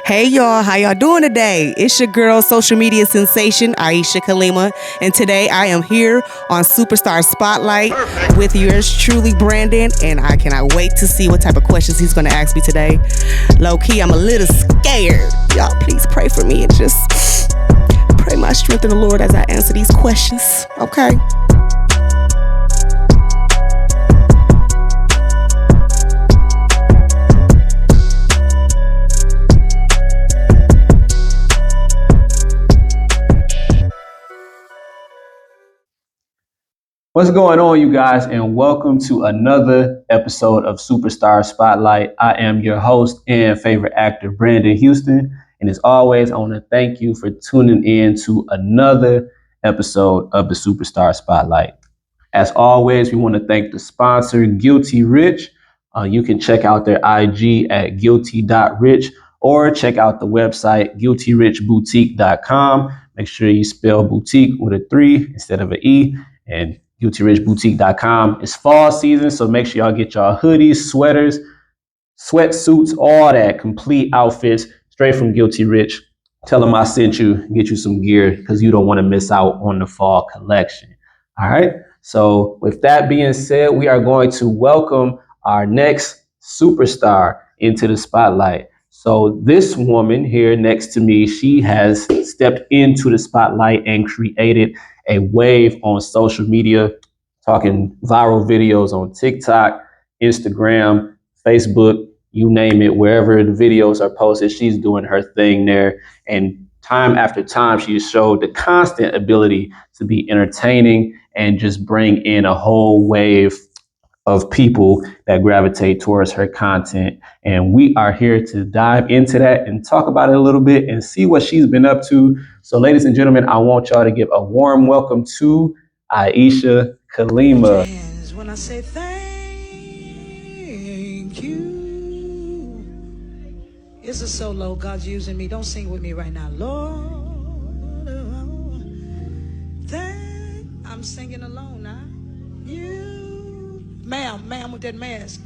Hey y'all, how y'all doing today? It's your girl, social media sensation, Aisha Kalimah, and today I am here on Superstar Spotlight with yours truly, Brandon, and I cannot wait to see what type of questions he's going to ask me today. Low key, I'm a little scared. Y'all, please pray for me and just pray my strength in the Lord as I answer these questions, okay? What's going on, you guys, and welcome to another episode of Superstar Spotlight. I am your host and favorite actor, Brandon Houston, and as always, I want to thank you for tuning in to another episode of the Superstar Spotlight. As always, we want to thank the sponsor, Guilty Rich. You can check out their IG at guilty.rich or check out the website, guiltyrichboutique.com. Make sure you spell boutique with a 3 instead of an E. And guiltyrichboutique.com. It's fall season, so make sure y'all get y'all hoodies, sweaters, sweatsuits, all that complete outfits straight from Guilty Rich. Tell them I sent you, get you some gear because you don't want to miss out on the fall collection. All right. So with that being said, we are going to welcome our next superstar into the spotlight. So this woman here next to me, she has stepped into the spotlight and created a wave on social media, talking viral videos on TikTok, Instagram, Facebook, you name it, wherever the videos are posted, she's doing her thing there. And time after time, she showed the constant ability to be entertaining and just bring in a whole wave of people that gravitate towards her content. And we are here to dive into that and talk about it a little bit and see what she's been up to. So ladies and gentlemen, I want y'all to give a warm welcome to Aisha Kalimah. When I say thank you, it's a solo. God's using me. Don't sing with me right now. Lord, I'm singing alone now. You, ma'am, with that mask.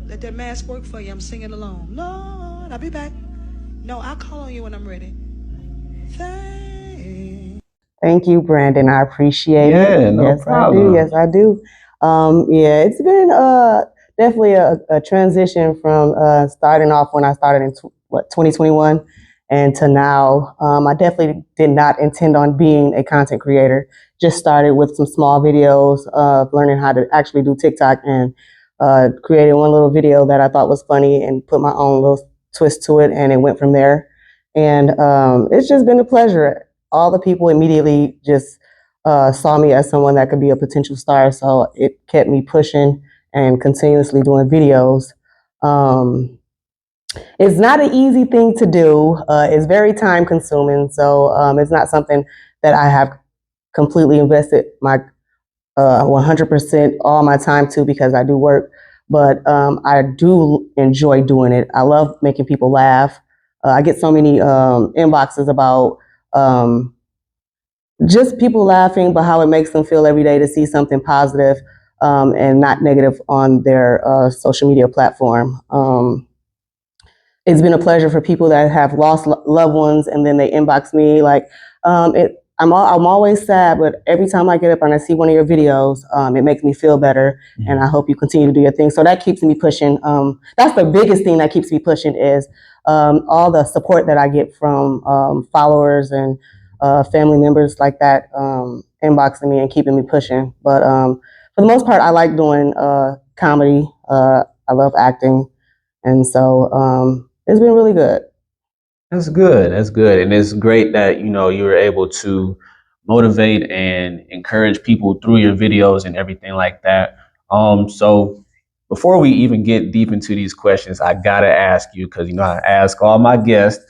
Let that mask work for you. I'm singing alone. Lord, I'll be back. No, I'll call on you when I'm ready. Thank you, Brandon. I appreciate it. Yeah, no problem. Yes, I do. Yeah, it's been definitely a transition from starting off when I started in 2021 and to now. I definitely did not intend on being a content creator. Just started with some small videos of learning how to actually do TikTok and created one little video that I thought was funny and put my own little twist to it, and it went from there. And it's just been a pleasure. All the people immediately just saw me as someone that could be a potential star, so it kept me pushing and continuously doing videos. It's not an easy thing to do. It's very time consuming, so it's not something that I have completely invested my 100% all my time to, because I do work, but I do enjoy doing it. I love making people laugh. I get so many inboxes about just people laughing, but how it makes them feel every day to see something positive and not negative on their social media platform. It's been a pleasure for people that have lost loved ones, and then they inbox me like, I'm always sad, but every time I get up and I see one of your videos, it makes me feel better, and I hope you continue to do your thing. So that keeps me pushing. That's the biggest thing that keeps me pushing is all the support that I get from followers and family members like that, inboxing me and keeping me pushing. But for the most part, I like doing comedy. I love acting, and so it's been really good. That's good. That's good. And it's great that, you were able to motivate and encourage people through your videos and everything like that. So before we even get deep into these questions, I gotta ask you, because, I ask all my guests,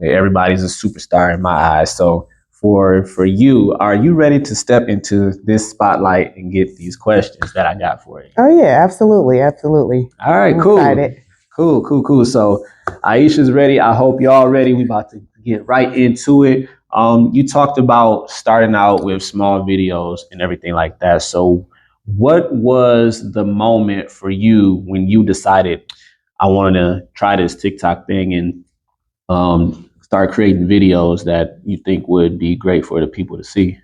everybody's a superstar in my eyes. So for you, are you ready to step into this spotlight and get these questions that I got for you? Oh yeah, absolutely. Absolutely. All right, cool. Excited. Cool. So Aisha's ready. I hope y'all ready. We about to get right into it. You talked about starting out with small videos and everything like that. So what was the moment for you when you decided, I wanted to try this TikTok thing and start creating videos that you think would be great for the people to see?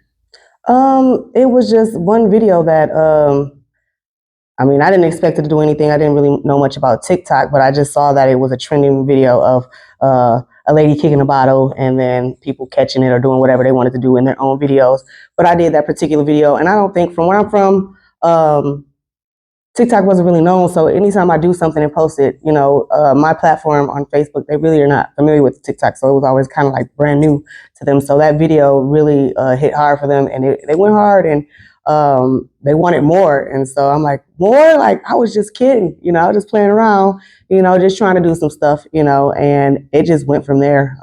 It was just one video that I mean, I didn't expect it to do anything. I didn't really know much about TikTok, but I just saw that it was a trending video of a lady kicking a bottle and then people catching it or doing whatever they wanted to do in their own videos. But I did that particular video, and I don't think from where I'm from, TikTok wasn't really known. So anytime I do something and post it, my platform on Facebook, they really are not familiar with TikTok. So it was always kind of like brand new to them. So that video really hit hard for them, and they went hard, and they wanted more. And so I'm like, more? Like, I was just kidding, I was just playing around, just trying to do some stuff, and it just went from there.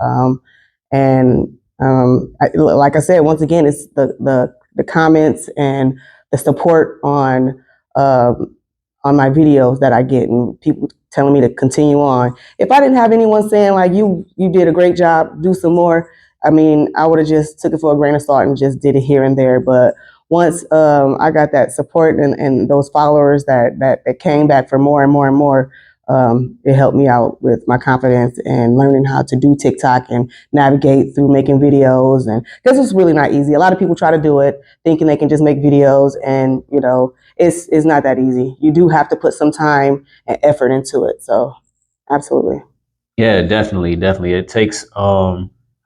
Like I said, once again, it's the comments and the support on my videos that I get, and people telling me to continue on. If I didn't have anyone saying like, you did a great job, do some more, I mean, I would have just took it for a grain of salt and just did it here and there. But once I got that support and those followers that came back for more and more and more, it helped me out with my confidence and learning how to do TikTok and navigate through making videos. And because it's really not easy. A lot of people try to do it thinking they can just make videos, and it's not that easy. You do have to put some time and effort into it. So absolutely. Yeah, definitely. It takes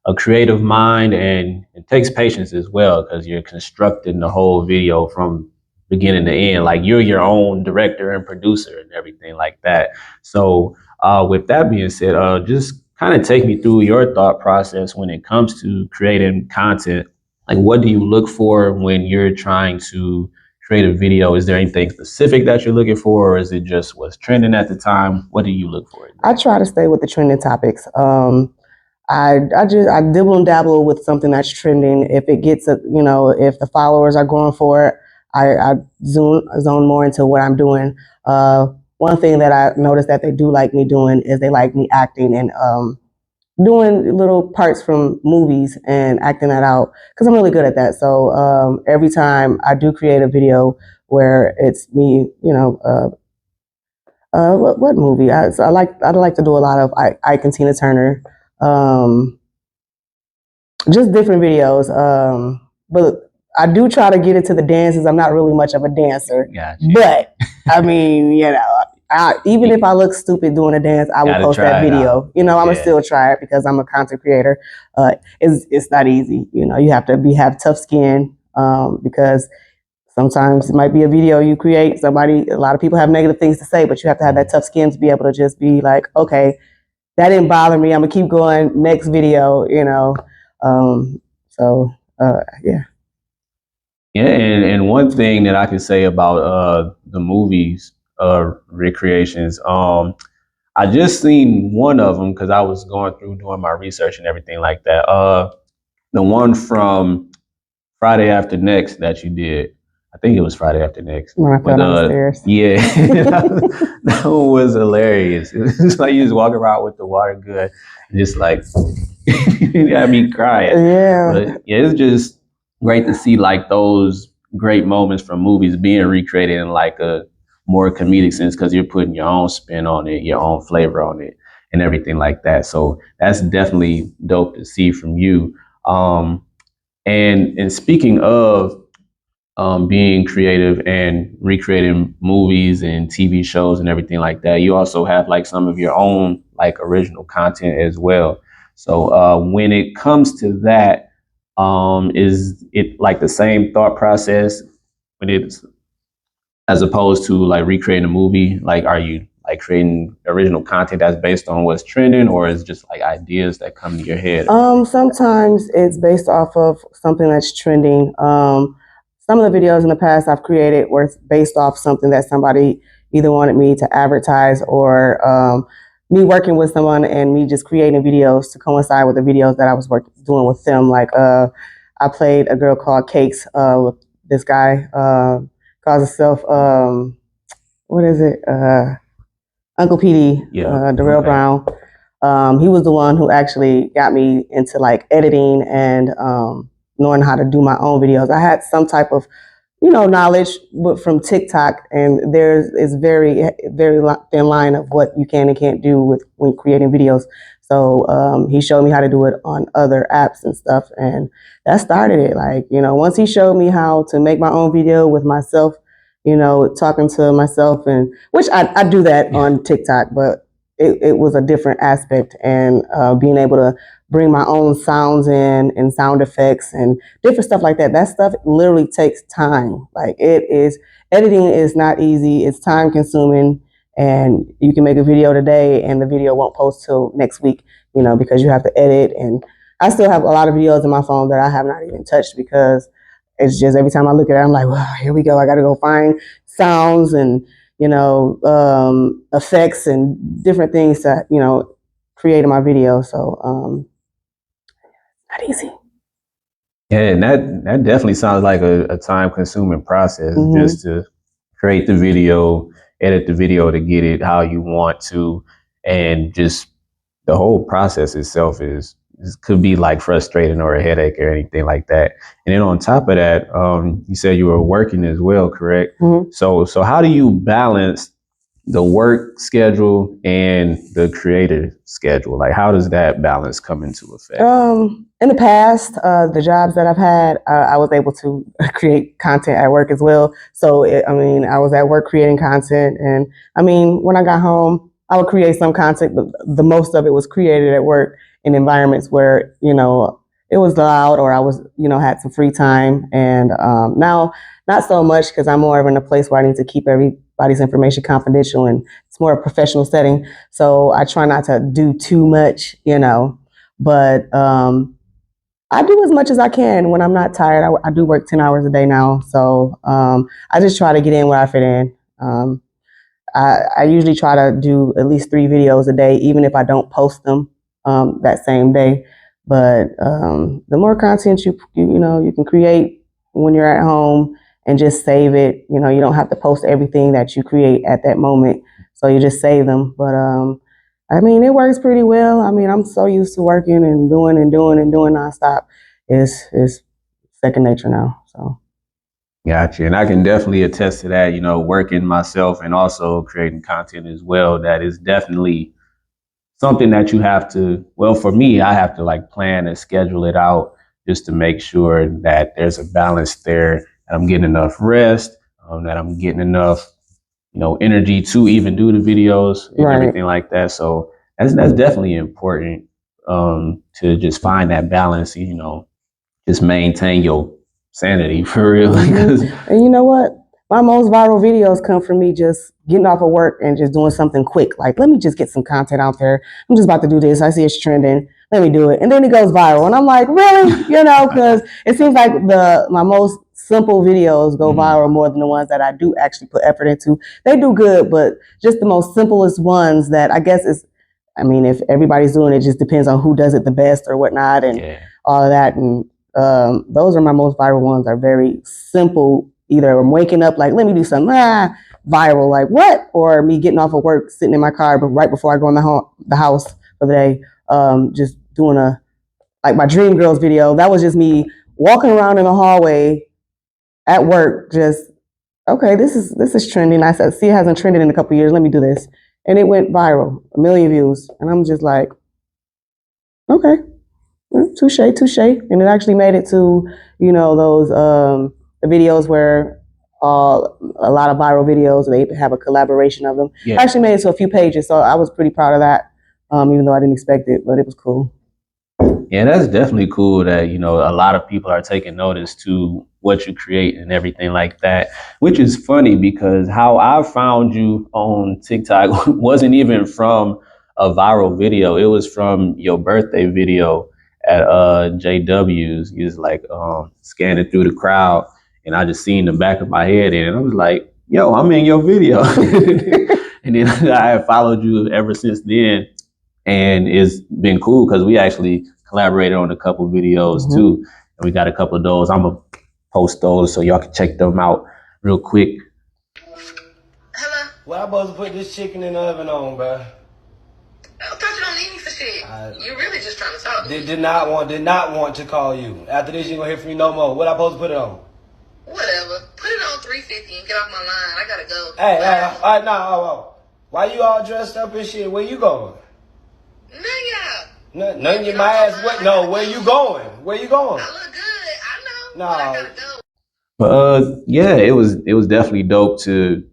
a creative mind, and it takes patience as well, because you're constructing the whole video from beginning to end. Like, you're your own director and producer and everything like that. So with that being said, just kind of take me through your thought process when it comes to creating content. Like, what do you look for when you're trying to create a video? Is there anything specific that you're looking for, or is it just what's trending at the time? What do you look for? I try to stay with the trending topics. I dibble and dabble with something that's trending. If it gets if the followers are going for it, I zone more into what I'm doing. One thing that I noticed that they do like me doing is they like me acting and doing little parts from movies and acting that out, because I'm really good at that. So every time I do create a video where it's me, what movie? I'd like to do a lot of Ike and Tina Turner, just different videos. But I do try to get into the dances. I'm not really much of a dancer, Gotcha. But I mean, even if I look stupid doing a dance, I will post that video. I'm gonna still try it because I'm a content creator. It's not easy. You have to have tough skin, because sometimes it might be a video you create. A lot of people have negative things to say, but you have to have that tough skin to be able to just be like, okay, that didn't bother me. I'm gonna keep going. Next video, yeah. Yeah, and one thing that I can say about the movies recreations, I just seen one of them because I was going through doing my research and everything like that. The one from Friday After Next that you did. I think it was Friday After Next. When I fell down the stairs. Yeah, that one was hilarious. It's like you just walk around with the water gun, and just like you got me crying. Yeah. But yeah, it's just great to see like those great moments from movies being recreated in like a more comedic sense, because you're putting your own spin on it, your own flavor on it, and everything like that. So that's definitely dope to see from you. And speaking of being creative and recreating movies and TV shows and everything like that, you also have like some of your own like original content as well. So when it comes to that, is it like the same thought process when it's as opposed to like recreating a movie? Like, are you like creating original content that's based on what's trending, or is it just like ideas that come to your head? Sometimes it's based off of something that's trending. Some of the videos in the past I've created were based off something that somebody either wanted me to advertise, or me working with someone and me just creating videos to coincide with the videos that I was doing with them. Like I played a girl called Cakes with this guy, calls himself, what is it? Uncle PD, Darrell Brown. He was the one who actually got me into like editing and knowing how to do my own videos. I had some type of, knowledge from TikTok, and is very, very thin line of what you can and can't do when creating videos. So he showed me how to do it on other apps and stuff, and that started it. Like, once he showed me how to make my own video with myself, talking to myself, and which I do that on TikTok, but it was a different aspect, and being able to bring my own sounds in and sound effects and different stuff like that. That stuff literally takes time. Like, editing is not easy. It's time consuming, and you can make a video today and the video won't post till next week, because you have to edit. And I still have a lot of videos in my phone that I have not even touched, because it's just every time I look at it, I'm like, well, here we go. I got to go find sounds and, effects and different things to, create in my video. So, not easy. Yeah, and that definitely sounds like a time consuming process, just to create the video, edit the video to get it how you want to, and just the whole process itself could be like frustrating or a headache or anything like that. And then on top of that, you said you were working as well, correct? So how do you balance the work schedule and the creator schedule? Like, how does that balance come into effect? In the past, the jobs that I've had, I was able to create content at work as well. So, I was at work creating content, and when I got home, I would create some content, but the most of it was created at work in environments where, it was loud, or I was, had some free time. And now, not so much, because I'm more of in a place where I need to keep everybody's information confidential, and it's more a professional setting. So I try not to do too much, but I do as much as I can when I'm not tired. I do work 10 hours a day now. So I just try to get in where I fit in. I usually try to do at least 3 videos a day, even if I don't post them that same day. But the more content you can create when you're at home and just save it, you don't have to post everything that you create at that moment. So you just save them. But it works pretty well. I'm so used to working and doing nonstop. It's second nature now. So. Gotcha. And I can definitely attest to that, working myself and also creating content as well. That is definitely something that you have to, well, for me, I have to like plan and schedule it out just to make sure that there's a balance there, that I'm getting enough rest, that I'm getting enough, energy to even do the videos and everything like that. So that's definitely important to just find that balance, just maintain your sanity for real. And you know what? My most viral videos come from me just getting off of work and just doing something quick. Like, let me just get some content out there. I'm just about to do this. I see it's trending. Let me do it. And then it goes viral. And I'm like, really? Because it seems like my most simple videos go viral more than the ones that I do actually put effort into. They do good, but just the most simplest ones that I guess is, if everybody's doing it, just depends on who does it the best or whatnot, and all of that. And those are my most viral ones. Are very simple. Either I'm waking up like, let me do something, viral, like what? Or me getting off of work, sitting in my car, but right before I go in the house for the day, just doing my Dream Girls video. That was just me walking around in the hallway at work, just, okay, this is trending. I said, see, it hasn't trended in a couple years. Let me do this. And it went viral, 1 million views. And I'm just like, okay. Touche. And it actually made it to, those the videos where a lot of viral videos, they have a collaboration of them. Yeah. I actually made it to a few pages, so I was pretty proud of that, even though I didn't expect it, but it was cool. Yeah, that's definitely cool that, a lot of people are taking notice to what you create and everything like that, which is funny because how I found you on TikTok wasn't even from a viral video. It was from your birthday video at JW's. You was like scanning through the crowd, and I just seen the back of my head and I was like, yo, I'm in your video. And then I have followed you ever since then, and it's been cool because we actually collaborated on a couple videos too, and we got a couple of those. I'm gonna post those so y'all can check them out real quick. Hello? Well, I'm supposed to put this chicken in the oven on, bro. I thought you don't need me for shit. You really just trying to talk. Did not want to call you. After this, you ain't gonna hear from me no more. What I supposed to put it on? Whatever. Put it get off my line. I gotta go. Hey, all right, nah, why you all dressed up and shit? Where you going? None of your ass. What? No, where you going? Where you going? I look good. I know. No. But I gotta go. But yeah, it was definitely dope to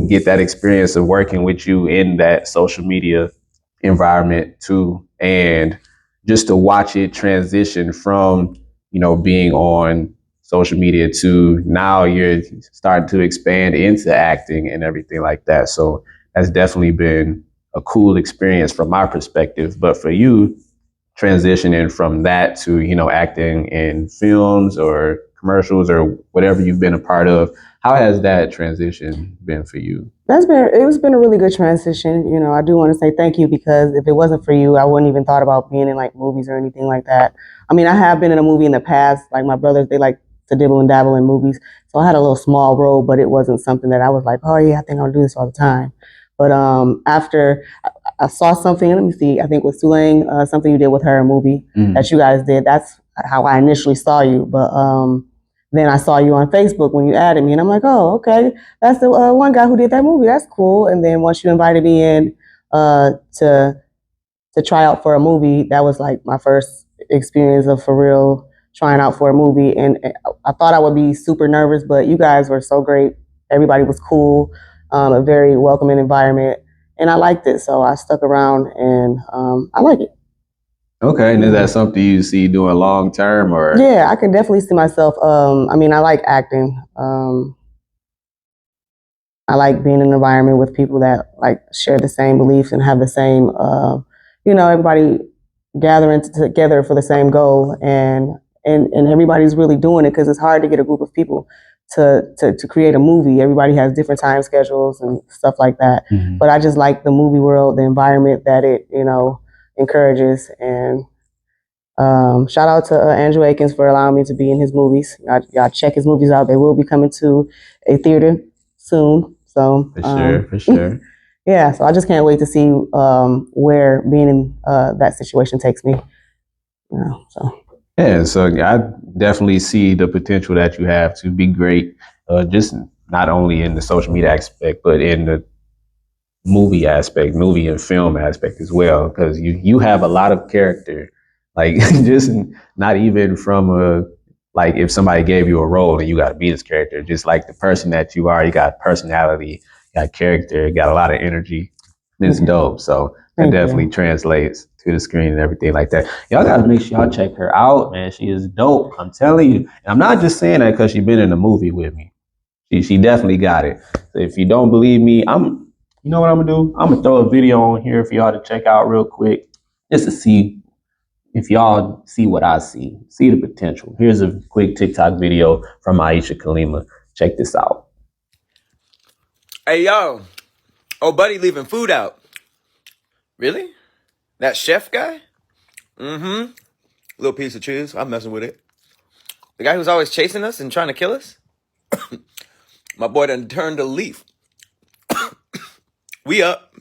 get that experience of working with you in that social media environment too, and just to watch it transition from being on social media to now you're starting to expand into acting and everything like that. So that's definitely been a cool experience from my perspective. But for you, transitioning from that to acting in films or commercials or whatever you've been a part of, how has that transition been for you? It's been a really good transition. I do want to say thank you, because if it wasn't for you, I wouldn't even thought about being in like movies or anything like that. I mean, I have been in a movie in the past. Like my brothers, they like to dibble and dabble in movies, so I had a little small role, but it wasn't something that I was like, oh yeah, I think I'll do this all the time. But after I saw something, let me see, I think with Sulang, something you did with her, a movie that you guys did. That's how I initially saw you. But then I saw you on Facebook when you added me, and I'm like, oh, okay, that's the one guy who did that movie. That's cool. And then once you invited me in to try out for a movie, that was like my first experience of for real trying out for a movie. And I thought I would be super nervous, but you guys were so great. Everybody was cool, a very welcoming environment, and I liked it. So I stuck around, and I like it. Okay, and is that something you see doing long term, or? Yeah, I can definitely see myself. I mean, I like acting. I like being in an environment with people that like share the same beliefs and have the same, everybody gathering together for the same goal, and everybody's really doing it, because it's hard to get a group of people to create a movie. Everybody has different time schedules and stuff like that. Mhm. But I just like the movie world, the environment that it encourages. And shout out to Andrew Akins for allowing me to be in his movies. Y'all check his movies out. They will be coming to a theater soon. So For sure. yeah. So I just can't wait to see where being in that situation takes me. So. Yeah, so I definitely see the potential that you have to be great, just not only in the social media aspect, but in the movie aspect, movie and film aspect as well, because you have a lot of character, like just not even from like if somebody gave you a role and you got to be this character, just like the person that you are, you got personality, you got character, you got a lot of energy. It's dope. So that definitely translates to the screen and everything like that. Y'all got to make sure y'all check her out, man. She is dope. I'm telling you. And I'm not just saying that because she's been in a movie with me. She definitely got it. So if you don't believe me, you know what I'm gonna do? I'm gonna throw a video on here for y'all to check out real quick, just to see if y'all see what I see the potential. Here's a quick TikTok video from Aisha Kalimah. Check this out. Hey, yo. Oh, buddy leaving food out. Really? That chef guy? Mm-hmm. Little piece of cheese. I'm messing with it. The guy who's always chasing us and trying to kill us? My boy done turned a leaf. We up.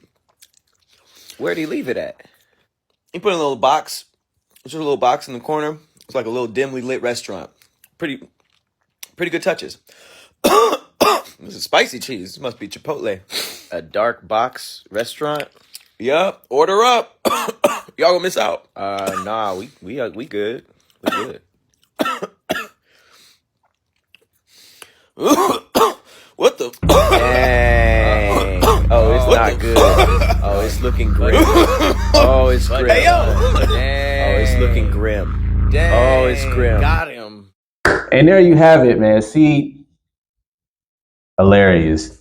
Where'd he leave it at? He put in a little box. It's just a little box in the corner. It's like a little dimly lit restaurant. Pretty good touches. This is spicy cheese. This must be Chipotle. A dark box restaurant? Yup. Order up. Y'all gonna miss out. Nah, we good. We good. What the? Dang. Oh, it's not good. Oh, it's looking grim. Oh, it's grim. Hey, yo. Dang. Oh, it's looking grim. Dang. Oh, it's grim. Got him. And there you have it, man. See, hilarious.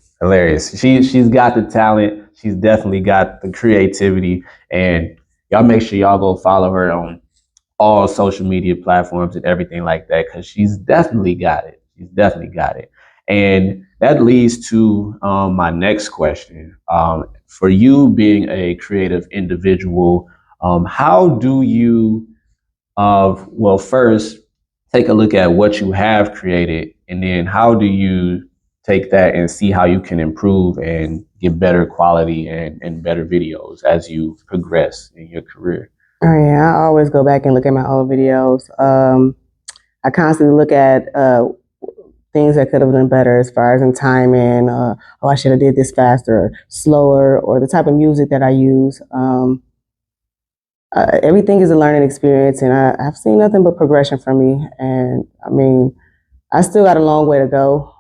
She's got the talent. She's definitely got the creativity. And y'all make sure y'all go follow her on all social media platforms and everything like that, because she's definitely got it. And that leads to my next question. For you being a creative individual, how do you, first take a look at what you have created, and then how do you take that and see how you can improve and get better quality and better videos as you progress in your career? Oh yeah, I always go back and look at my old videos. I constantly look at things that could have been better as far as in timing. I should have did this faster or slower, or the type of music that I use. Everything is a learning experience, and I've seen nothing but progression from me. And I mean, I still got a long way to go,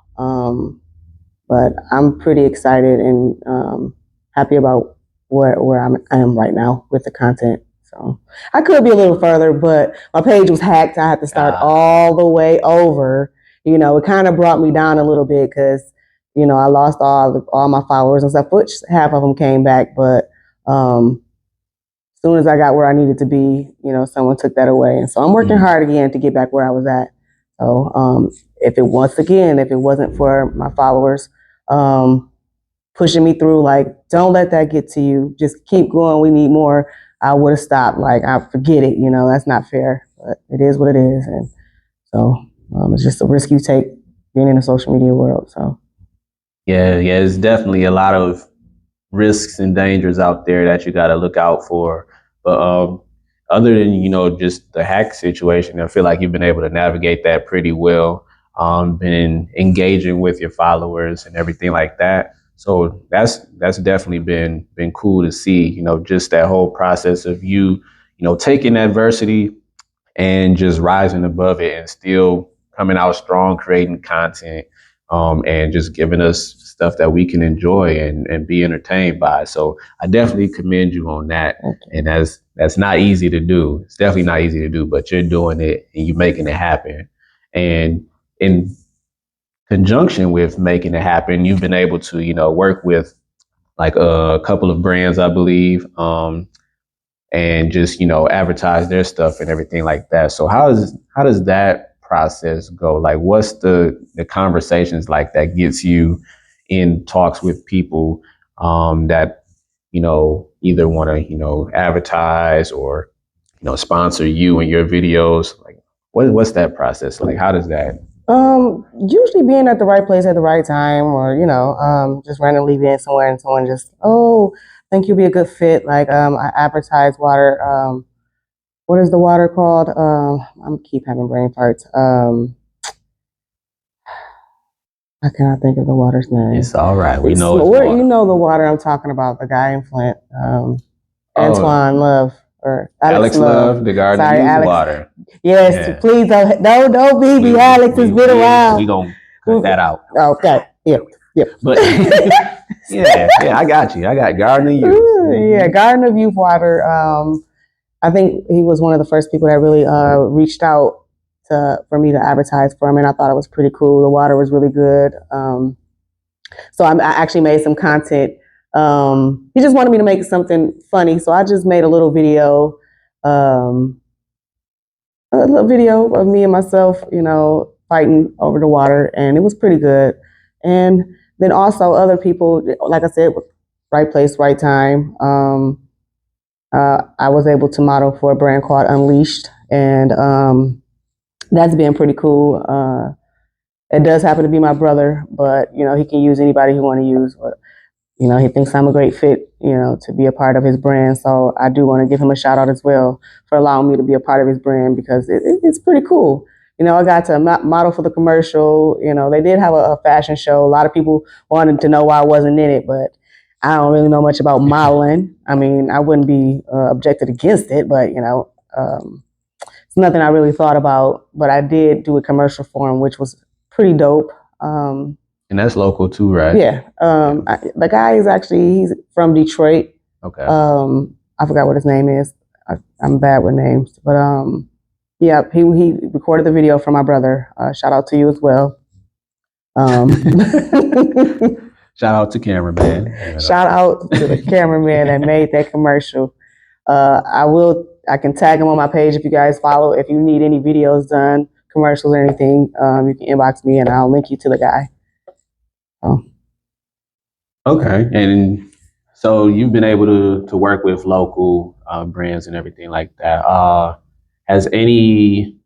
but I'm pretty excited and happy about where I am right now with the content. So I could be a little further, but my page was hacked. I had to start all the way over. You know, it kind of brought me down a little bit because, you know, I lost all my followers and stuff, which half of them came back. But as soon as I got where I needed to be, you know, someone took that away. And so I'm working hard again to get back where I was at. So if it wasn't for my followers pushing me through, like, don't let that get to you. Just keep going. We need more. I would have stopped. Like, I forget it. You know, that's not fair. But it is what it is. And so it's just a risk you take being in the social media world. So Yeah, it's definitely a lot of risks and dangers out there that you got to look out for. But other than, you know, just the hack situation, I feel like you've been able to navigate that pretty well. Been engaging with your followers and everything like that. So that's definitely been cool to see, you know, just that whole process of you, you know, taking adversity and just rising above it and still coming out strong, creating content, and just giving us stuff that we can enjoy and be entertained by. So I definitely commend you on that. Okay. And that's not easy to do. It's definitely not easy to do, but you're doing it and you're making it happen. And in conjunction with making it happen, you've been able to, you know, work with like a couple of brands, I believe, and just, you know, advertise their stuff and everything like that. So how does that process go? Like, what's the conversations like that gets you in talks with people that, you know, either want to, you know, advertise or, you know, sponsor you and your videos? Like, what's that process like? How does that? Usually being at the right place at the right time, or, you know, just randomly being somewhere and someone just, oh, think you'll be a good fit. Like, I advertise water. What is the water called? I'm keep having brain farts. I cannot think of the water's name. It's all right. We know it's water. water. You know the water I'm talking about, the guy in Flint. Antoine Love. Or Alex Love, the garden Sorry, use Alex. Water. Yes, yeah. Please don't beat me, Alex. It's been a while. We gonna cut that out. Okay. Yep. But yeah, I got you. I got Garden of Youth. Yeah, Garden of Youth Water. I think he was one of the first people that really reached out for me to advertise for him, and I thought it was pretty cool. The water was really good. So I actually made some content. He just wanted me to make something funny, so I just made a little video, of me and myself, you know, fighting over the water, and it was pretty good. And then also other people, like I said, right place, right time. I was able to model for a brand called Unleashed, and that's been pretty cool. It does happen to be my brother, but, you know, he can use anybody he want to use. But, you know, he thinks I'm a great fit, you know, to be a part of his brand. So I do want to give him a shout out as well for allowing me to be a part of his brand, because it's pretty cool. You know, I got to model for the commercial. You know, they did have a fashion show. A lot of people wanted to know why I wasn't in it, but I don't really know much about modeling. I mean, I wouldn't be objected against it, but, you know, it's nothing I really thought about. But I did do a commercial for him, which was pretty dope. And that's local too, right? Yeah. The guy he's from Detroit. Okay. I forgot what his name is. I'm bad with names, but yeah, he recorded the video for my brother. Shout out to you as well. Shout out to cameraman. Shout out to the cameraman that made that commercial. I can tag him on my page if you guys follow. If you need any videos done, commercials or anything, you can inbox me and I'll link you to the guy. Oh. Okay, and so you've been able to work with local brands and everything like that. Has any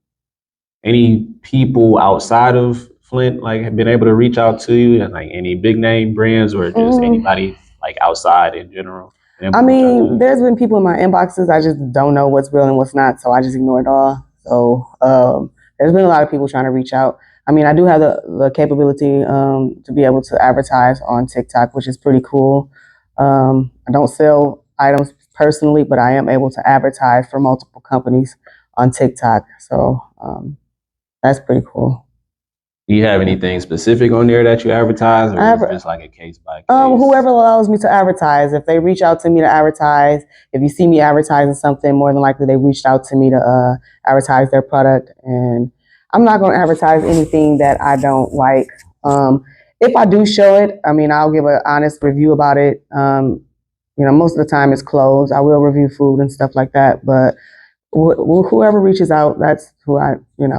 people outside of Flint like have been able to reach out to you, and like any big name brands or just anybody like outside in general? I mean, there's been people in my inboxes. I just don't know what's real and what's not, so I just ignore it all. So there's been a lot of people trying to reach out. I mean, I do have the capability to be able to advertise on TikTok, which is pretty cool. I don't sell items personally, but I am able to advertise for multiple companies on TikTok. So that's pretty cool. Do you have anything specific on there that you advertise, or is it just like a case by case? Whoever allows me to advertise. If they reach out to me to advertise, if you see me advertising something, more than likely they reached out to me to advertise their product. And I'm not going to advertise anything that I don't like. If I do show it, I mean, I'll give an honest review about it. Most of the time it's closed. I will review food and stuff like that, but whoever reaches out, that's who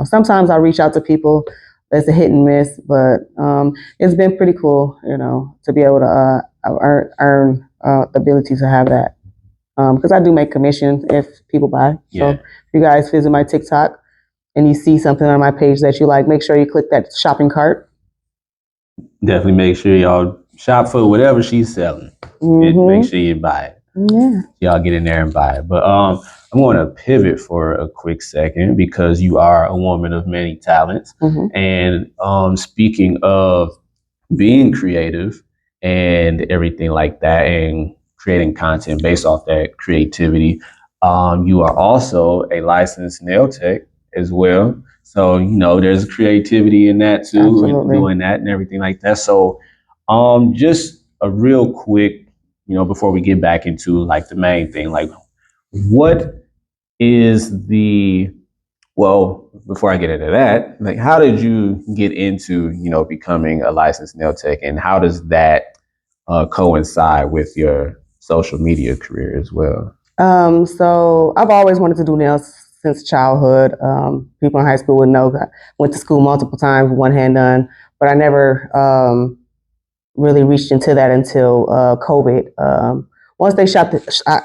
sometimes I reach out to people. It's a hit and miss, but it's been pretty cool, to be able to earn the ability to have that. Because I do make commissions if people buy. Yeah. So if you guys visit my TikTok and you see something on my page that you like, make sure you click that shopping cart. Definitely make sure y'all shop for whatever she's selling. And make sure you buy it. Yeah. Y'all get in there and buy it. But I'm going to pivot for a quick second because you are a woman of many talents. And speaking of being creative and everything like that and creating content based off that creativity, you are also a licensed nail tech as well. So, there's creativity in that too, Absolutely. doing that and everything like that. So just a real quick, before we get back into like the main thing, like what is before I get into that, like how did you get into, becoming a licensed nail tech, and how does that coincide with your social media career as well? So I've always wanted to do nails since childhood. People in high school would know that I went to school multiple times, one hand done, but I never really reached into that until COVID. Once they shot,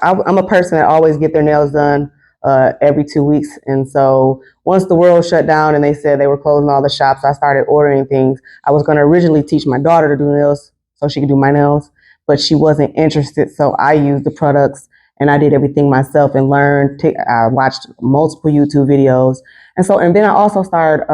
I'm a person that always get their nails done every 2 weeks. And so once the world shut down and they said they were closing all the shops, I started ordering things. I was going to originally teach my daughter to do nails so she could do my nails, but she wasn't interested. So I used the products and I did everything myself and learned. I watched multiple YouTube videos. And then I also started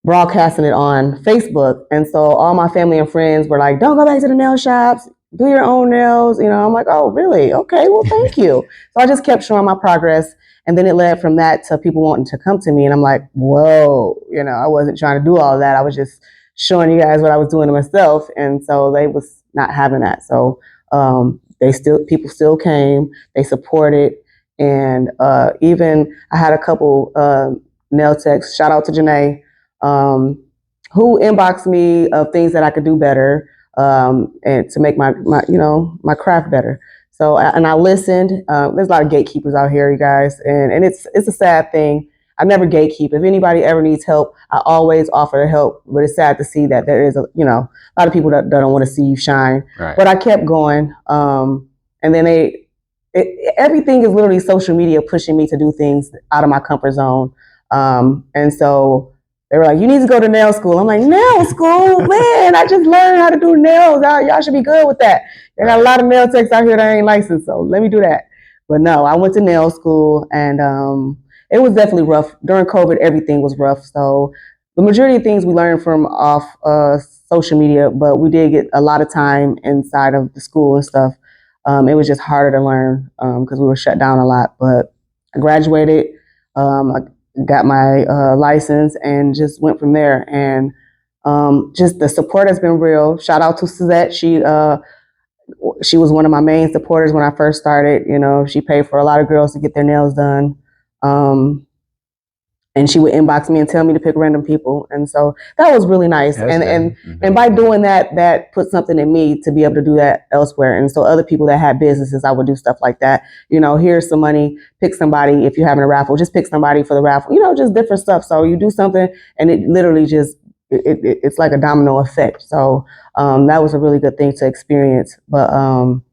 broadcasting it on Facebook. And so all my family and friends were like, don't go back to the nail shops, do your own nails. I'm like, oh, really? Okay, well, thank you. So I just kept showing my progress. And then it led from that to people wanting to come to me. And I'm like, whoa, I wasn't trying to do all that. I was just showing you guys what I was doing to myself. And so they was not having that. So people still came, they supported. And even I had a couple nail techs, shout out to Janae, who inboxed me of things that I could do better, and to make my craft better. So, I listened. There's a lot of gatekeepers out here, you guys, and it's a sad thing. I never gatekeep. If anybody ever needs help, I always offer to help. But it's sad to see that there is a lot of people that don't want to see you shine. Right. But I kept going, and then everything is literally social media pushing me to do things out of my comfort zone, and so. They were like, you need to go to nail school. I'm like, nail school? Man, I just learned how to do nails. Y'all should be good with that. There got a lot of nail techs out here that ain't licensed, so let me do that. But no, I went to nail school, and it was definitely rough. During COVID, everything was rough. So the majority of things we learned from off social media, but we did get a lot of time inside of the school and stuff. It was just harder to learn because we were shut down a lot. But I graduated. I got my license and just went from there. And just the support has been real. Shout out to Suzette. She was one of my main supporters when I first started. She paid for a lot of girls to get their nails done. And she would inbox me and tell me to pick random people. And so that was really nice. And by doing that, that put something in me to be able to do that elsewhere. And so other people that had businesses, I would do stuff like that. Here's some money, pick somebody. If you're having a raffle, just pick somebody for the raffle, just different stuff. So you do something and it literally just, it's like a domino effect. So that was a really good thing to experience. But and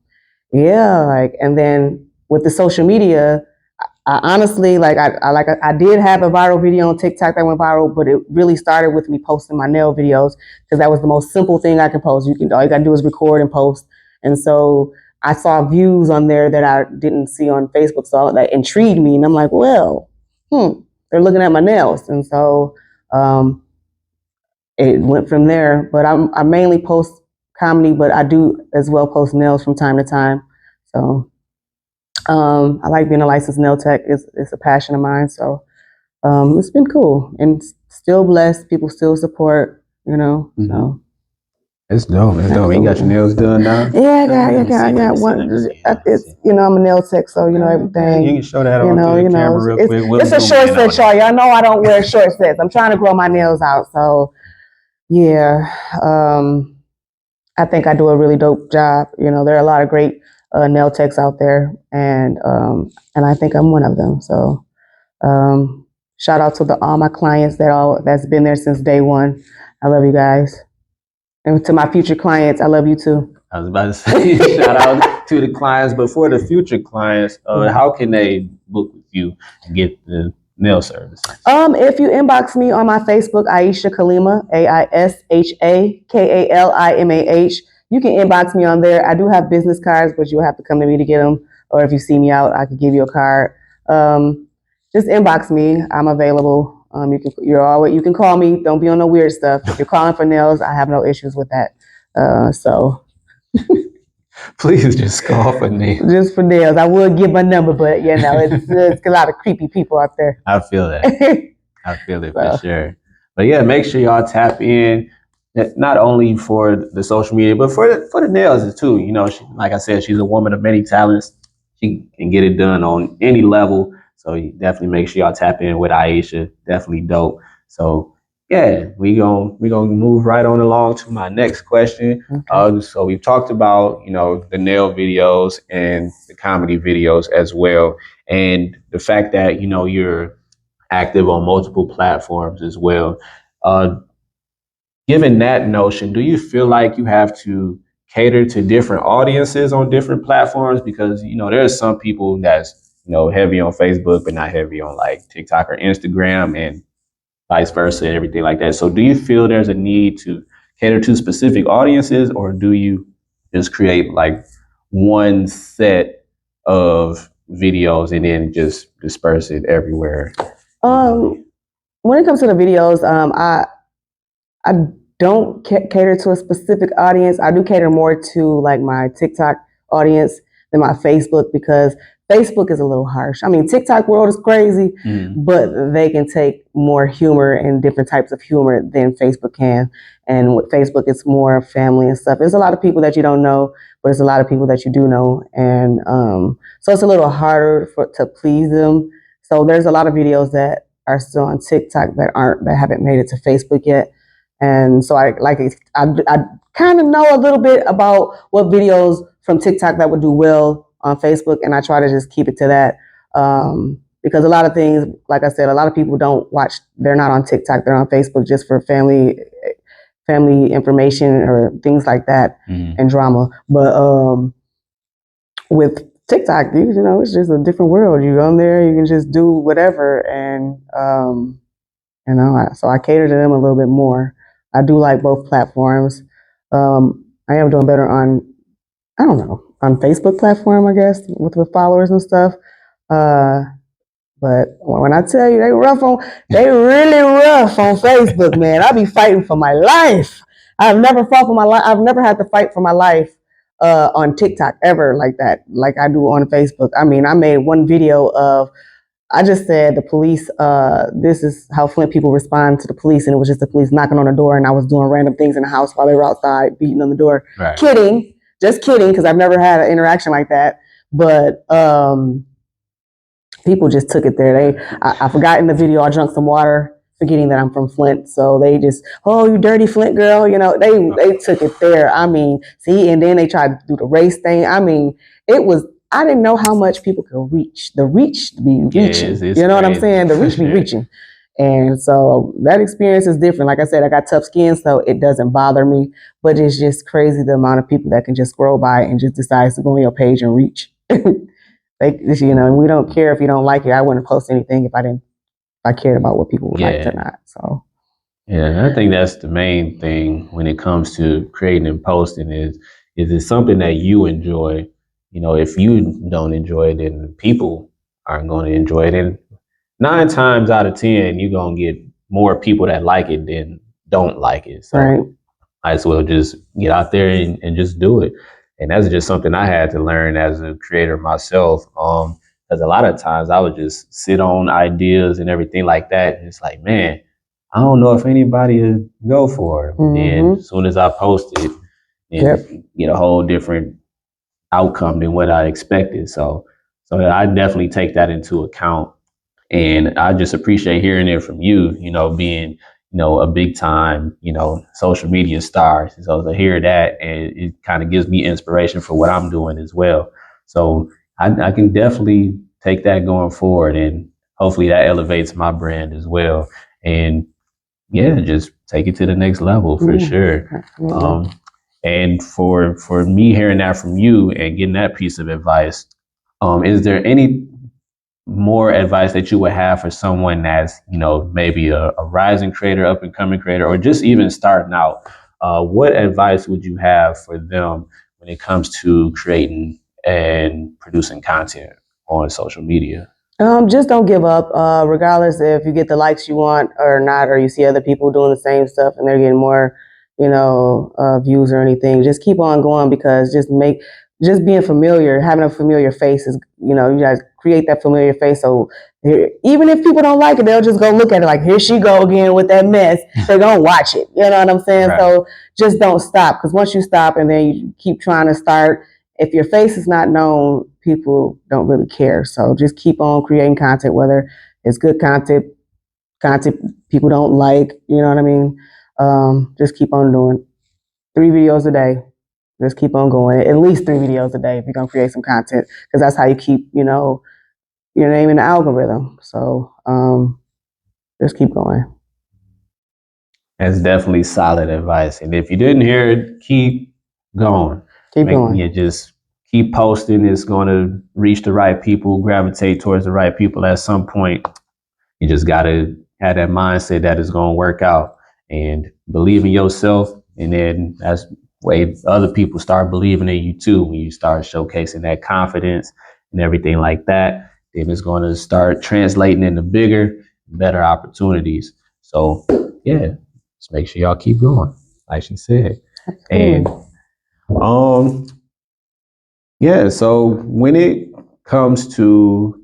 then with the social media, I honestly, I did have a viral video on TikTok that went viral, but it really started with me posting my nail videos because that was the most simple thing I could post. All you gotta do is record and post. And so I saw views on there that I didn't see on Facebook, so that intrigued me. And I'm like, well, they're looking at my nails. And so it went from there. But I mainly post comedy, but I do as well post nails from time to time. So I like being a licensed nail tech. It's a passion of mine. So it's been cool and still blessed. People still support, you know. Mhm. So It's dope. It's dope. You got your absolutely. nails done now? Yeah, Let me see, I let got me see, one. let me see, let me It's see. I'm a nail tech, so you know Okay, everything. you can show that You onto know, the camera real quick. We'll it's a zoom short in set, on y'all. it. Y'all know I don't wear short sets. I'm trying to grow my nails out, so yeah. I think I do a really dope job. You know, there are a lot of great nail techs out there, and I think I'm one of them. So shout out to all my clients that's been there since day one. I love you guys, and to my future clients, I love you too. I was about to say shout out to the clients, but for the future clients, how can they book with you and get the nail services? If you inbox me on my Facebook, Aisha Kalimah, AISHAKALIMAH, you can inbox me on there. I do have business cards, but you'll have to come to me to get them. Or if you see me out, I could give you a card. Just inbox me. I'm available. You can call me. Don't be on no weird stuff. If you're calling for nails, I have no issues with that. So Please just call for me. just for nails, I would give my number, but you know, it's a lot of creepy people out there. I feel that. I feel it for So. sure. But yeah, make sure y'all tap in, not only for the social media, but for the nails too. You know, like I said, she's a woman of many talents. She can get it done on any level. So you definitely make sure y'all tap in with Aisha. Definitely dope. So yeah, we gonna move right on along to my next question. Okay. So we've talked about the nail videos and the comedy videos as well, and the fact that you're active on multiple platforms as well. Uh, Given that notion, do you feel like you have to cater to different audiences on different platforms? Because there's some people that's heavy on Facebook but not heavy on like TikTok or Instagram, and vice versa and everything like that. So do you feel there's a need to cater to specific audiences, or do you just create like one set of videos and then just disperse it everywhere? When it comes to the videos, I don't cater to a specific audience. I do cater more to like my TikTok audience than my Facebook, because Facebook is a little harsh. I mean, TikTok world is crazy, but they can take more humor and different types of humor than Facebook can. And with Facebook, it's more family and stuff. There's a lot of people that you don't know, but there's a lot of people that you do know, and so it's a little harder to please them. So there's a lot of videos that are still on TikTok that haven't made it to Facebook yet. And so I kind of know a little bit about what videos from TikTok that would do well on Facebook, and I try to just keep it to that. Because a lot of things, like I said, a lot of people don't watch. They're not on TikTok. They're on Facebook just for family information or things like that, and drama. But with TikTok, it's just a different world. You're on there, you can just do whatever, and so I cater to them a little bit more. I do like both platforms. I am doing better I don't know, on Facebook platform, I guess, with the followers and stuff. But when I tell you they really rough on Facebook, man. I be fighting for my life. I've never fought for my life. I've never had to fight for my life on TikTok ever like that, like I do on Facebook. I mean, I made one video of, I just said the police, this is how Flint people respond to the police. And it was just the police knocking on the door, and I was doing random things in the house while they were outside beating on the door. Right. Kidding. Just kidding, because I've never had an interaction like that. But people just took it there. I forgot in the video I drank some water, forgetting that I'm from Flint. So they just, oh, you dirty Flint girl. They took it there. I mean, see, and then they tried to do the race thing. I mean, I didn't know how much people could reach. The reach be reaching. It's you know what I'm crazy. saying? The reach be reaching. And so that experience is different. Like I said, I got tough skin, so it doesn't bother me. But it's just crazy the amount of people that can just scroll by and just decide to go on your page and reach. And we don't care if you don't like it. I wouldn't post anything if I cared about what people would like or not. So yeah, I think that's the main thing when it comes to creating and posting is it something that you enjoy? If you don't enjoy it, then people aren't going to enjoy it. And 9 times out of 10, you're gonna get more people that like it than don't like it. So Right. I as well just get out there and just do it. And that's just something I had to learn as a creator myself. Because a lot of times I would just sit on ideas and everything like that. And it's like, man, I don't know if anybody would go for it. And as soon as I post it, and get a whole different outcome than what I expected. So I definitely take that into account. And I just appreciate hearing it from you, being, a big time, social media star. So to hear that, and it kind of gives me inspiration for what I'm doing as well. So I can definitely take that going forward, and hopefully that elevates my brand as well. And yeah, just take it to the next level for sure. And for me hearing that from you and getting that piece of advice, is there any more advice that you would have for someone that's, maybe a rising creator, up and coming creator, or just even starting out? What advice would you have for them when it comes to creating and producing content on social media? Just don't give up, regardless if you get the likes you want or not, or you see other people doing the same stuff and they're getting more, views or anything. Just keep on going, because just being familiar, having a familiar face is, you guys create that familiar face. So even if people don't like it, they'll just go look at it like, here she go again with that mess. They're going to watch it. You know what I'm saying? Right. So just don't stop, because once you stop and then you keep trying to start, if your face is not known, people don't really care. So just keep on creating content, whether it's good content people don't like, you know what I mean? Just keep on doing 3 videos a day. Just keep on going. At least 3 videos a day if you're going to create some content, because that's how you keep, your name in the algorithm. So just keep going. That's definitely solid advice. And if you didn't hear it, keep going. Keep going. Yeah, just keep posting. It's going to reach the right people, gravitate towards the right people at some point. You just got to have that mindset that it's going to work out, and believe in yourself. And then that's the way other people start believing in you too. When you start showcasing that confidence and everything like that, then it's going to start translating into bigger, better opportunities. So yeah, just make sure y'all keep going, like she said. And yeah, so when it comes to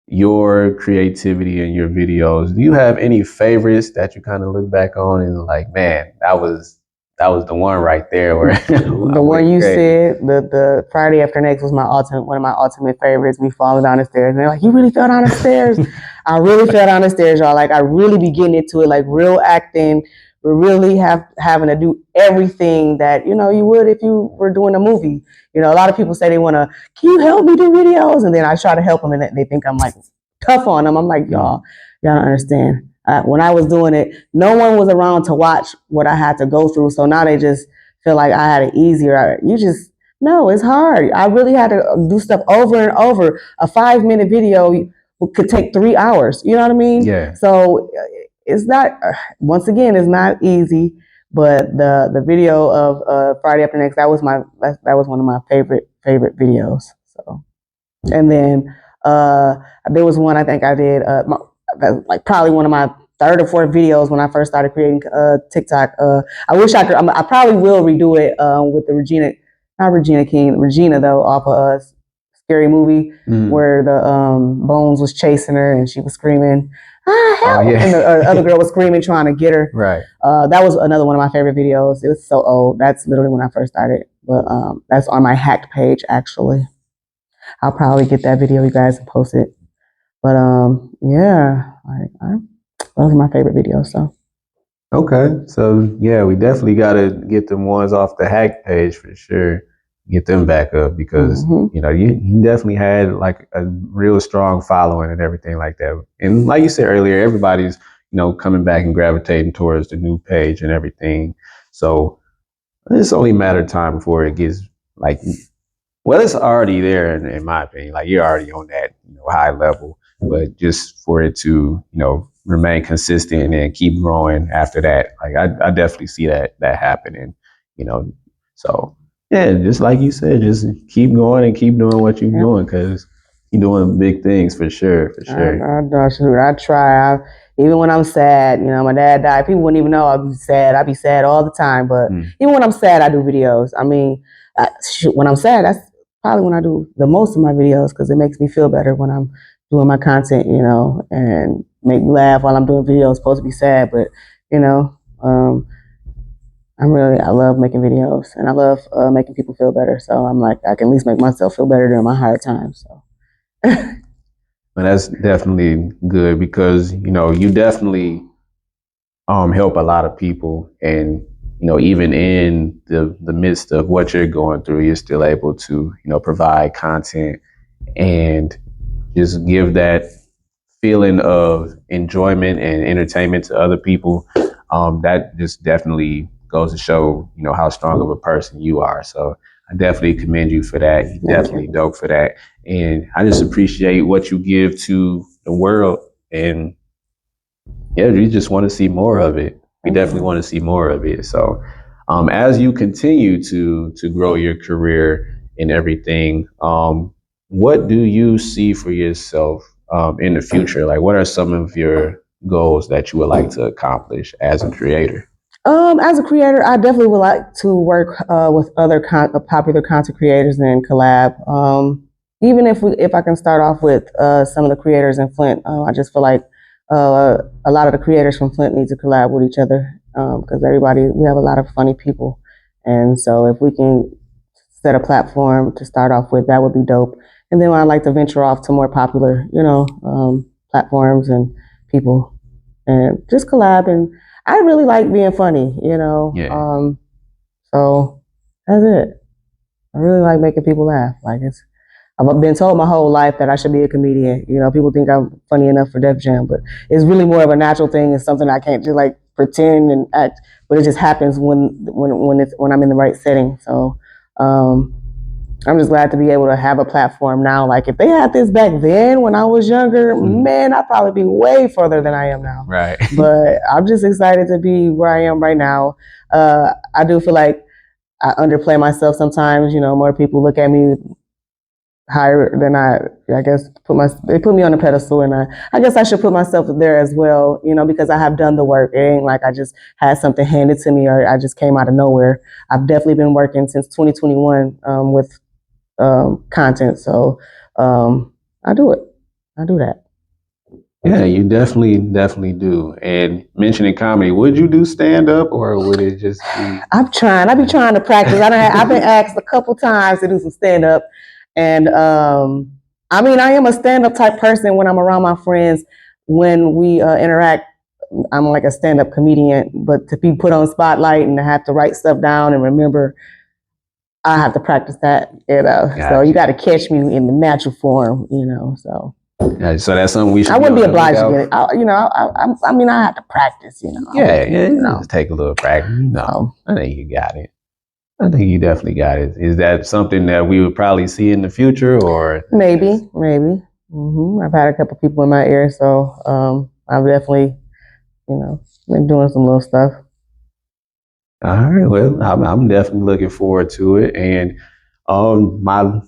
your creativity and your videos, do you have any favorites that you kind of look back on and like, man, that was the one right there where the one you said, the Friday After Next was one of my ultimate favorites. We falling down the stairs, and they're like, "You really fell down the stairs?" I really fell down the stairs, y'all. Like, I really be getting into it, like real acting. We're really having to do everything that you would if you were doing a movie. A lot of people say they want to, can you help me do videos? And then I try to help them, and they think I'm like tough on them. I'm like, y'all don't understand. When I was doing it, no one was around to watch what I had to go through. So now they just feel like I had it easier. No, it's hard. I really had to do stuff over and over. A 5-minute video could take 3 hours. You know what I mean? Yeah. So it's not, once again, it's not easy. But the video of Friday After Next, that was one of my favorite videos. So, and then there was one I think I did like probably one of my 3rd or 4th videos when I first started creating TikTok. I wish I could. I probably will redo it with the Regina though, off of Scary Movie, where the Bones was chasing her and she was screaming, help! And the other girl was screaming, trying to get her. Right. That was another one of my favorite videos. It was so old. That's literally when I first started. But that's on my hacked page, actually. I'll probably get that video, you guys, and post it. But yeah, those are my favorite videos. So. Okay, so yeah, we definitely got to get them ones off the hack page for sure. Get them back up, because you definitely had like a real strong following and everything like that. And like you said earlier, everybody's coming back and gravitating towards the new page and everything. So it's only a matter of time before it gets like, well, it's already there in my opinion. Like, you're already on that high level, but just for it to remain consistent and keep growing after that, like I definitely see that happening. So yeah, just like you said, just keep going and keep doing what you're doing, because You're doing big things for sure, for sure. I try. Even when I'm sad, my dad died. People wouldn't even know I'd be sad. I'd be sad all the time. But even when I'm sad, I do videos. I mean, when I'm sad, that's probably when I do the most of my videos because it makes me feel better when I'm doing my content, and make me laugh while I'm doing videos. It's supposed to be sad, but I love making videos and I love making people feel better. So I'm like, I can at least make myself feel better during my hard times. So. And that's definitely good because you definitely help a lot of people, and even in the midst of what you're going through, you're still able to provide content and just give that feeling of enjoyment and entertainment to other people. That just definitely goes to show how strong of a person you are. So I definitely commend you for that. You're definitely dope for that. And I just appreciate what you give to the world. And yeah, we just want to see more of it. We definitely want to see more of it. So as you continue to grow your career and everything, what do you see for yourself in the future? Like, what are some of your goals that you would like to accomplish as a creator? As a creator, I definitely would like to work with other popular content creators and collab. Even if I can start off with some of the creators in Flint, I just feel like a lot of the creators from Flint need to collab with each other because we have a lot of funny people, and so if we can set a platform to start off with, that would be dope. And then I'd like to venture off to more popular, platforms and people, and just collab. And I really like being funny, Yeah. So that's it. I really like making people laugh. I've been told my whole life that I should be a comedian. People think I'm funny enough for Def Jam, but it's really more of a natural thing. It's something I can't just like pretend and act, but it just happens when I'm in the right setting. So I'm just glad to be able to have a platform now. Like if they had this back then when I was younger, man, I'd probably be way further than I am now. Right. But I'm just excited to be where I am right now. I do feel like I underplay myself sometimes. More people look at me higher than I guess they put me on a pedestal, and I guess I should put myself there as well, because I have done the work. It ain't like I just had something handed to me or I just came out of nowhere. I've definitely been working since 2021 with content, so I do it. I do that. Yeah, you definitely do. And mentioning comedy, would you do stand up or would it just be? I'm trying. I be trying to practice. I've been asked a couple times to do some stand up, and I mean, I am a stand up type person when I'm around my friends. When we interact, I'm like a stand up comedian. But to be put on spotlight and to have to write stuff down and remember, I have to practice that. Gotcha. So you got to catch me in the natural form. So. Yeah, so that's something we should. I wouldn't be obliged to get it. I mean, I have to practice. Just take a little practice. I think you got it. I think you definitely got it. Is that something that we would probably see in the future, or maybe? I've had a couple people in my ear, so I've definitely, been doing some little stuff. All right. Well, I'm definitely looking forward to it. And my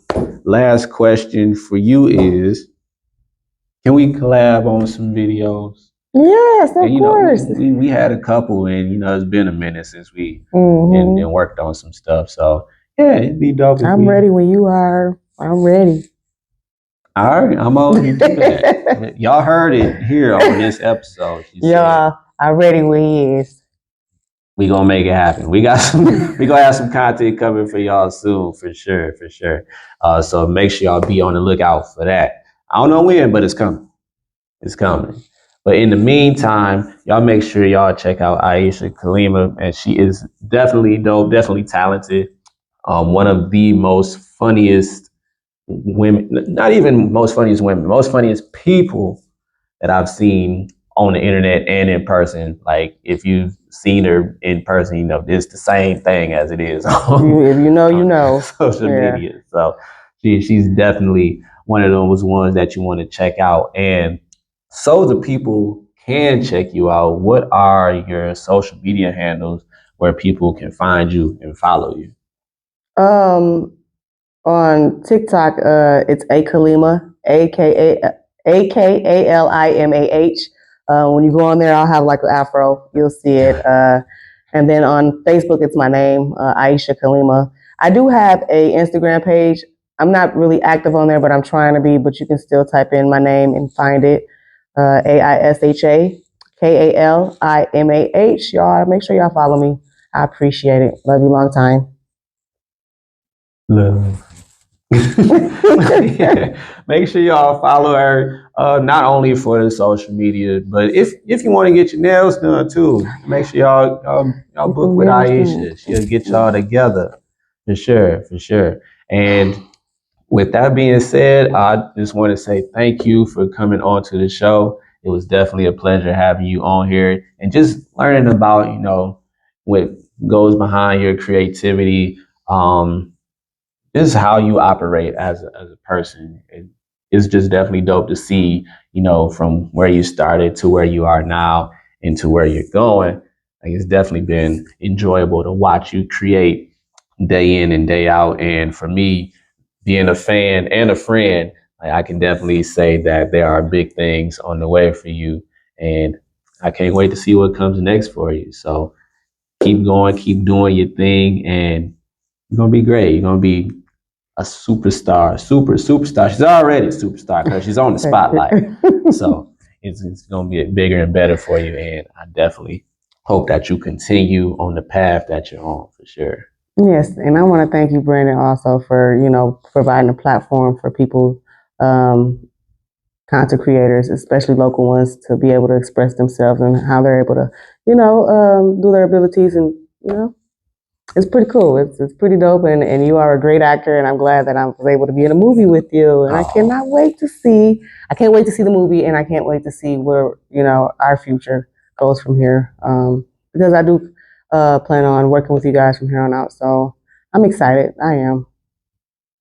last question for you is, can we collab on some videos? Yes, of course. We had a couple, and it's been a minute since we and worked on some stuff. So yeah, it'd be dope. I'm ready when you are. I'm ready. All right, I'm on to do that. Y'all heard it here on this episode. Yeah, I'm ready when he is. We gonna make it happen. We gonna have some content coming for y'all soon, for sure. So make sure y'all be on the lookout for that. I don't know when, but it's coming. It's coming. But in the meantime, y'all make sure y'all check out Aisha Kalimah, and she is definitely dope, definitely talented. One of the most funniest women, not even most funniest women, most funniest people that I've seen on the internet and in person. Like if you've seen her in person, it's the same thing as it is on, if you know social media. So she's definitely one of those ones that you want to check out. And so the people can check you out, what are your social media handles where people can find you and follow you? On TikTok, it's Kalimah, AKALIMAH. When you go on there, I'll have like an afro. You'll see it. And then on Facebook, it's my name, Aisha Kalimah. I do have a Instagram page. I'm not really active on there, but I'm trying to be. But you can still type in my name and find it. AISHAKALIMAH. Y'all, make sure y'all follow me. I appreciate it. Love you long time. Love. Make sure y'all follow her, not only for the social media, but if you want to get your nails done too, make sure y'all book with Aisha. She'll get y'all together for sure. And with that being said, I just want to say thank you for coming on to the show. It was definitely a pleasure having you on here and just learning about, what goes behind your creativity. This is how you operate as a person. It's just definitely dope to see, from where you started to where you are now and to where you're going. Like, it's definitely been enjoyable to watch you create day in and day out. And for me, being a fan and a friend, I can definitely say that there are big things on the way for you. And I can't wait to see what comes next for you. So keep going, keep doing your thing, and you're going to be great. You're going to be a superstar. She's already a superstar because she's on the spotlight. So it's going to get bigger and better for you. And I definitely hope that you continue on the path that you're on for sure. Yes, and I want to thank you, Brandon, also for providing a platform for people, content creators, especially local ones, to be able to express themselves and how they're able to, do their abilities, and it's pretty cool. It's pretty dope, and you are a great actor, and I'm glad that I was able to be in a movie with you, and I can't wait to see the movie, and I can't wait to see where our future goes from here, because I do plan on working with you guys from here on out. So I'm excited. I am.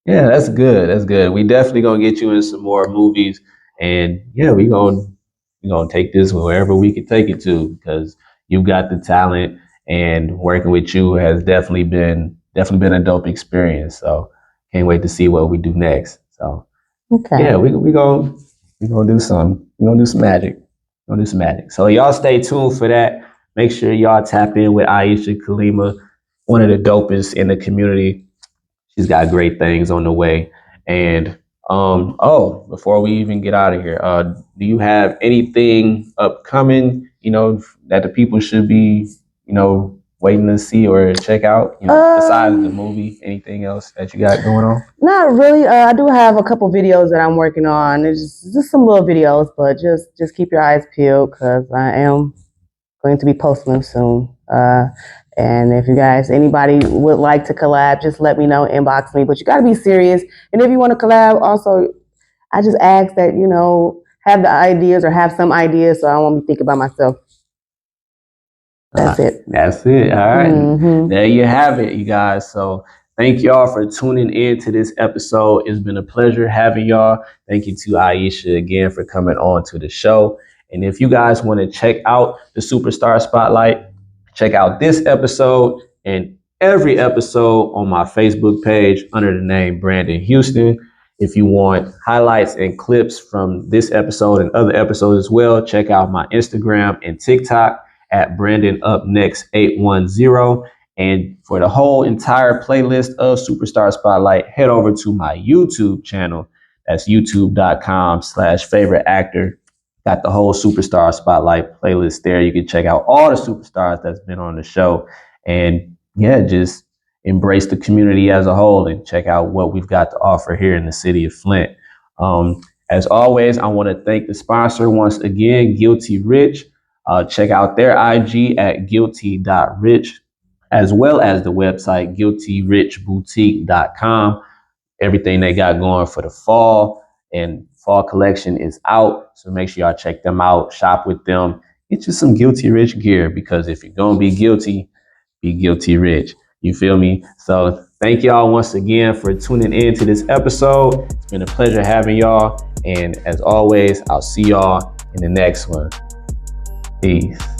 Yeah, that's good. That's good. We definitely gonna get you in some more movies, and yeah, we gonna take this wherever we can take it to, because you've got the talent, and working with you has definitely been a dope experience. So can't wait to see what we do next. So Okay. yeah, we gonna do some magic. We're gonna do some magic. So y'all stay tuned for that. Make sure y'all tap in with Aisha Kalimah, one of the dopest in the community. She's got great things on the way. And before we even get out of here, do you have anything upcoming, that the people should be, waiting to see or check out, besides the movie? Anything else that you got going on? Not really. I do have a couple videos that I'm working on. It's just some little videos, but just keep your eyes peeled, because I am going to be posting them soon. And if you guys, anybody would like to collab, just let me know, inbox me. But you got to be serious. And if you want to collab, also, I just ask that, have the ideas or have some ideas, so I won't be thinking about myself. That's it. That's it. All right. Mm-hmm. There you have it, you guys. So thank y'all for tuning in to this episode. It's been a pleasure having y'all. Thank you to Aisha again for coming on to the show. And if you guys want to check out the Superstar Spotlight, check out this episode and every episode on my Facebook page under the name Brandon Houston. If you want highlights and clips from this episode and other episodes as well, check out my Instagram and TikTok at Brandon Up Next 810. And for the whole entire playlist of Superstar Spotlight, head over to my YouTube channel. That's youtube.com/favorite actor. Got the whole Superstar Spotlight playlist there. You can check out all the superstars that's been on the show. And yeah, just embrace the community as a whole and check out what we've got to offer here in the city of Flint. As always, I want to thank the sponsor once again, Guilty Rich. Check out their IG at guilty.rich, as well as the website guiltyrichboutique.com. Everything they got going for the fall and fall collection is out. So make sure y'all check them out, shop with them, get you some Guilty Rich gear, because if you're going to be guilty rich. You feel me? So thank y'all once again for tuning in to this episode. It's been a pleasure having y'all. And as always, I'll see y'all in the next one. Peace.